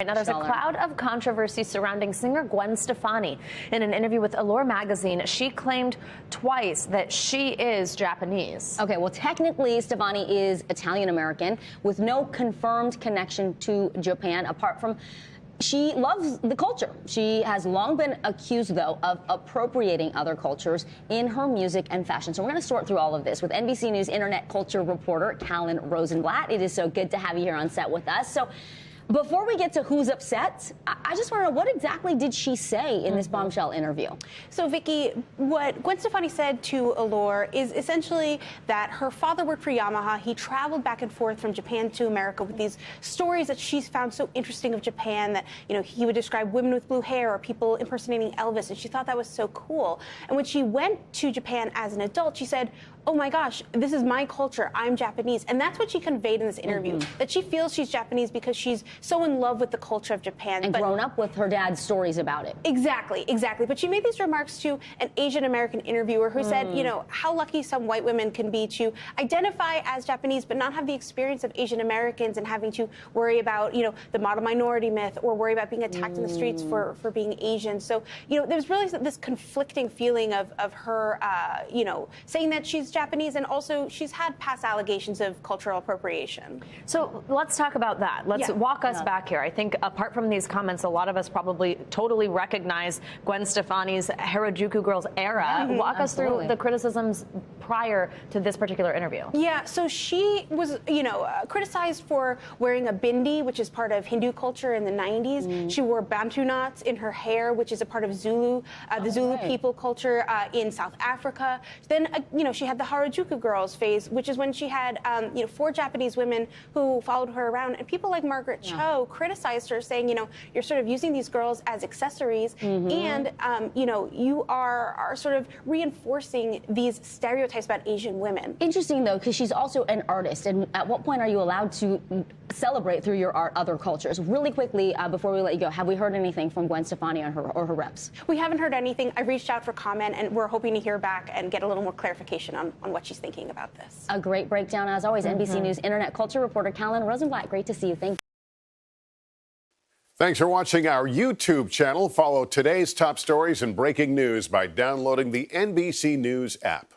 Now, there's a cloud of controversy surrounding singer Gwen Stefani. In an interview with Allure Magazine, she claimed twice that she is Japanese. Okay, well, technically, Stefani is Italian-American with no confirmed connection to Japan, apart from she loves the culture. She has long been accused, though, of appropriating other cultures in her music and fashion. So we're going to sort through all of this with NBC News internet culture reporter Callan Rosenblatt. It is so good to have you here on set with us. So before we get to who's upset, I just want to know, what exactly did she say in this bombshell interview? So, Vicky, what Gwen Stefani said to Allure is essentially that her father worked for Yamaha. He traveled back and forth from Japan to America with these stories that she's found so interesting of Japan, that, you know, he would describe women with blue hair or people impersonating Elvis, and she thought that was so cool. And when she went to Japan as an adult, she said, oh my gosh, this is my culture, I'm Japanese. And that's what she conveyed in this interview, that she feels she's Japanese because she's so in love with the culture of Japan. And grown up with her dad's stories about it. Exactly, exactly. But she made these remarks to an Asian American interviewer who said, you know, how lucky some white women can be to identify as Japanese but not have the experience of Asian Americans and having to worry about, you know, the model minority myth or worry about being attacked in the streets for being Asian. So, you know, there's really this conflicting feeling of her, you know, saying that she's Japanese, and also she's had past allegations of cultural appropriation. So let's talk about that. Let's walk us back here. I think apart from these comments, a lot of us probably totally recognize Gwen Stefani's Harajuku Girls era. Walk us through the criticisms prior to this particular interview. Yeah, so she was, you know, criticized for wearing a bindi, which is part of Hindu culture in the 90s. She wore bantu knots in her hair, which is a part of Zulu, the Zulu people culture in South Africa. Then, you know, she had the Harajuku Girls phase, which is when she had, you know, 4 Japanese women who followed her around, and people like Margaret Cho criticized her, saying, you know, you're sort of using these girls as accessories, and, you know, you are sort of reinforcing these stereotypes about Asian women. Interesting, though, because she's also an artist, and at what point are you allowed to celebrate through your art other cultures? Really quickly, before we let you go, have we heard anything from Gwen Stefani or her reps? We haven't heard anything. I've reached out for comment, and we're hoping to hear back and get a little more clarification on what she's thinking about this. A great breakdown, as always. NBC News internet culture reporter Callan Rosenblatt. Great to see you. Thank you. Thanks for watching our YouTube channel. Follow today's top stories and breaking news by downloading the NBC News app.